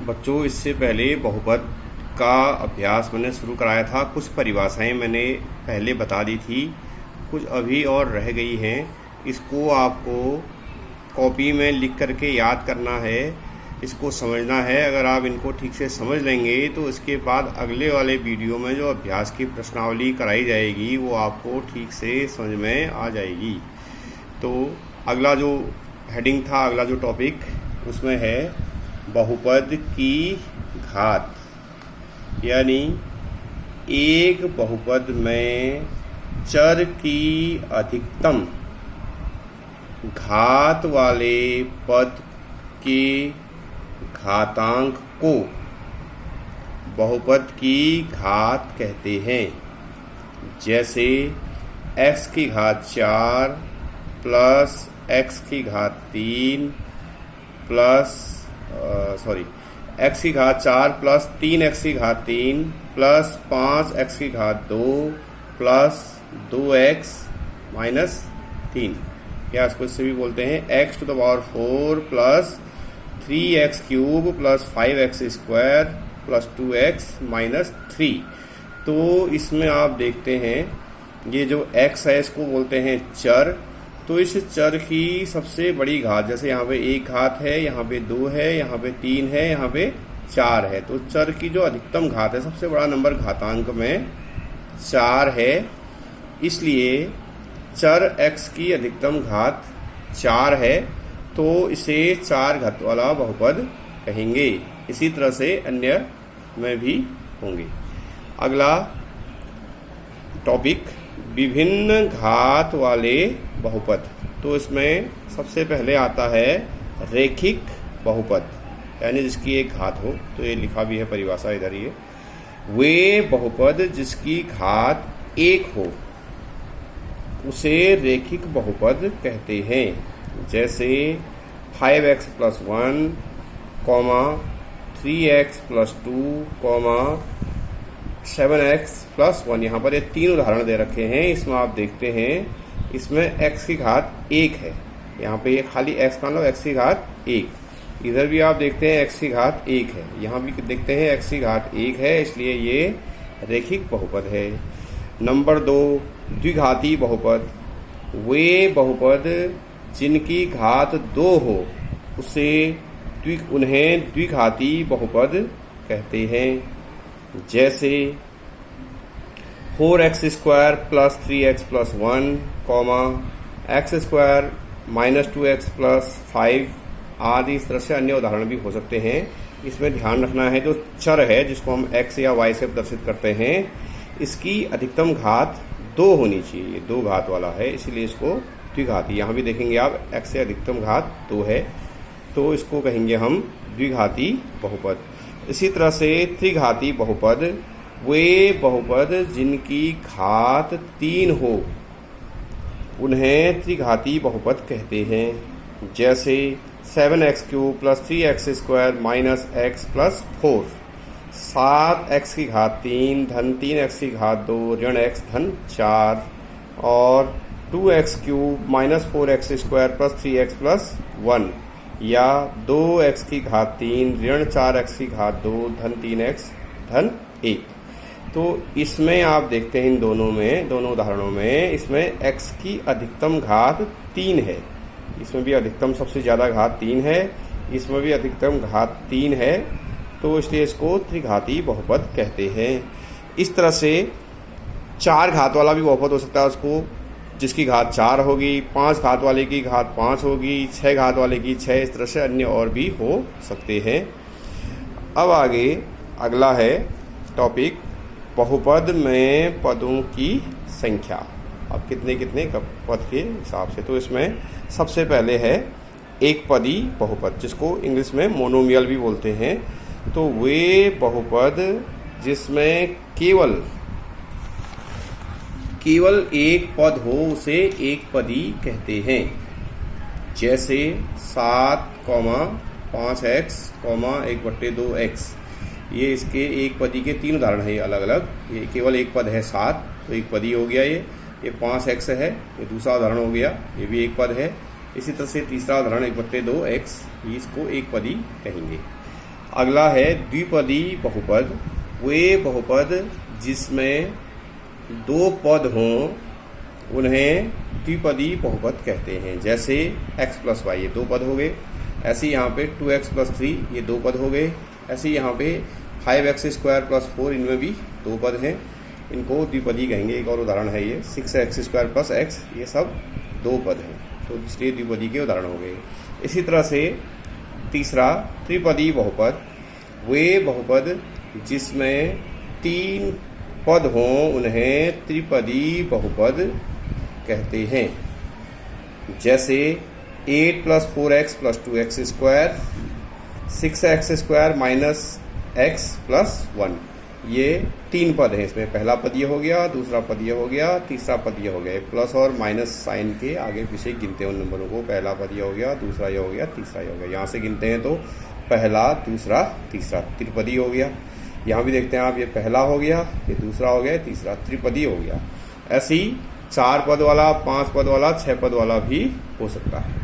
बच्चों, इससे पहले बहुपद का अभ्यास मैंने शुरू कराया था। कुछ परिभाषाएं मैंने पहले बता दी थी, कुछ अभी और रह गई हैं। इसको आपको कॉपी में लिख करके याद करना है, इसको समझना है। अगर आप इनको ठीक से समझ लेंगे तो इसके बाद अगले वाले वीडियो में जो अभ्यास की प्रश्नावली कराई जाएगी वो आपको ठीक से समझ में आ जाएगी। तो अगला जो हेडिंग था, अगला जो टॉपिक, उसमें है बहुपद की घात। यानी एक बहुपद में चर की अधिकतम घात वाले पद के घातांक को बहुपद की घात कहते हैं। जैसे x की घात 4 प्लस x की घात 3 प्लस x की घात 4 प्लस 3x की घात 3 प्लस 5x की घात 2 प्लस 2x माइनस 3, या इसको इससे भी बोलते हैं x to the power 4 plus 3x cube plus 5x square plus 2x minus 3। तो इसमें आप देखते हैं ये जो x है इसको बोलते हैं चर। तो इस चर की सबसे बड़ी घात, जैसे यहाँ पे एक घात है, यहाँ पे 2 है, यहाँ पे 3 है, यहाँ पे 4 है। तो चर की जो अधिकतम घात है, सबसे बड़ा नंबर घातांक में 4 है, इसलिए चर x की अधिकतम घात 4 है, तो इसे 4 घात वाला बहुपद कहेंगे। इसी तरह से अन्य में भी होंगे। अगला टॉपिक, विभिन्न घात वाले बहुपद। तो इसमें सबसे पहले आता है रेखिक बहुपद, यानी जिसकी एक घात हो। तो ये लिखा भी है परिभाषा इधर ही है। वे बहुपद जिसकी घात 1 हो उसे रेखिक बहुपद कहते हैं। जैसे 5x plus 1, 3x plus 2, 7x plus 1। यहाँ पर ये 3 उदाहरण दे रखे हैं। इसमें आप देखते हैं, इसमें x की घात 1 है, यहाँ पे ये खाली x का मतलब x की घात 1। इधर भी आप देखते हैं x की घात 1 है, यहाँ भी देखते हैं x की घात 1 है, इसलिए ये रेखिक बहुपद है। नंबर 2, द्विघाती बहुपद। वे बहुपद जिनकी घात 2 हो उन्हें द्विघाती बहुपद कहते हैं। जैसे 4x square plus 3x plus 1, x square minus 2x plus 5 आदि। इस तरह से अन्य उदाहरण भी हो सकते हैं। इसमें ध्यान रखना है, जो चर है जिसको हम x या y से प्रदर्शित करते हैं, इसकी अधिकतम घात 2 होनी चाहिए। ये 2 घात वाला है, इसीलिए इसको द्विघाती। यहाँ भी देखेंगे आप x से अधिकतम घात 2 है, तो इसको कहेंगे हम द्विघाती बहुपद। इसी तरह से त्रिघाती बहुपद। वे बहुपद जिनकी घात 3 हो उन्हें त्रिघाती बहुपद कहते हैं। जैसे 7x cube plus 3x square minus x plus 4, 7x की घात 3 धन 3x की घात 2 ऋण x धन 4, और 2x cube minus 4x square plus 3x plus 1, या 2x की घात 3 ऋण 4x की घात 2 धन 3x धन 1। तो इसमें आप देखते हैं, इन दोनों उदाहरणों में इसमें x की अधिकतम घात 3 है, इसमें भी अधिकतम सबसे ज़्यादा घात 3 है, इसमें भी अधिकतम घात 3 है, तो इसलिए इसको त्रिघाती बहुपद कहते हैं। इस तरह से 4 घात वाला भी बहुपद हो सकता है, उसको जिसकी घात 4 होगी, 5 घात वाले की घात 5 होगी, 6 घात वाले की 6। इस तरह से अन्य और भी हो सकते हैं। अब आगे अगला है टॉपिक, बहुपद में पदों की संख्या। अब कितने कितने पद के हिसाब से। तो इसमें सबसे पहले है एक पदी बहुपद, जिसको इंग्लिश में मोनोमियल भी बोलते हैं। तो वे बहुपद जिसमें केवल एक पद हो उसे एक पदी कहते हैं। जैसे 7, 5x, 1/2x। ये इसके एक पदी के 3 उदाहरण हैं, ये अलग अलग। ये केवल एक पद है 7, तो एक पदी हो गया। ये 5x है, ये दूसरा उदाहरण हो गया, ये भी एक पद है। इसी तरह से तीसरा उदाहरण 1/2x, इसको एक पदी कहेंगे। अगला है द्विपदी बहुपद। वे बहुपद जिसमें दो पद हों उन्हें द्विपदी बहुपद कहते हैं। जैसे x प्लस वाई, ये दो पद हो गए। ऐसे यहाँ पे 2x प्लस 3, ये दो पद हो गए। ऐसे यहाँ पे 5x स्क्वायर प्लस 4, इनमें भी दो पद हैं, इनको द्विपदी कहेंगे। एक और उदाहरण है ये 6x स्क्वायर प्लस x, ये सब दो पद हैं, तो इसलिए द्विपदी के उदाहरण हो गए। इसी तरह से तीसरा त्रिपदी बहुपद। वे बहुपद जिसमें तीन पद हों उन्हें त्रिपदी बहुपद कहते हैं। जैसे 8 plus 4x plus 2x square, 6x square minus x plus 1, ये तीन पद हैं। इसमें पहला पद ये हो गया, दूसरा पद ये हो गया, तीसरा पद ये हो गया। प्लस और माइनस साइन के आगे पीछे गिनते हैं उन नंबरों को। पहला पद ये हो गया, दूसरा ये हो गया, तीसरा ये हो गया। यहाँ से गिनते हैं तो पहला, दूसरा, तीसरा, त्रिपदी हो गया। यहाँ भी देखते हैं आप, ये पहला हो गया, ये दूसरा हो गया, तीसरा, त्रिपदी हो गया। ऐसे ही 4 पद वाला, 5 पद वाला, 6 पद वाला भी हो सकता है।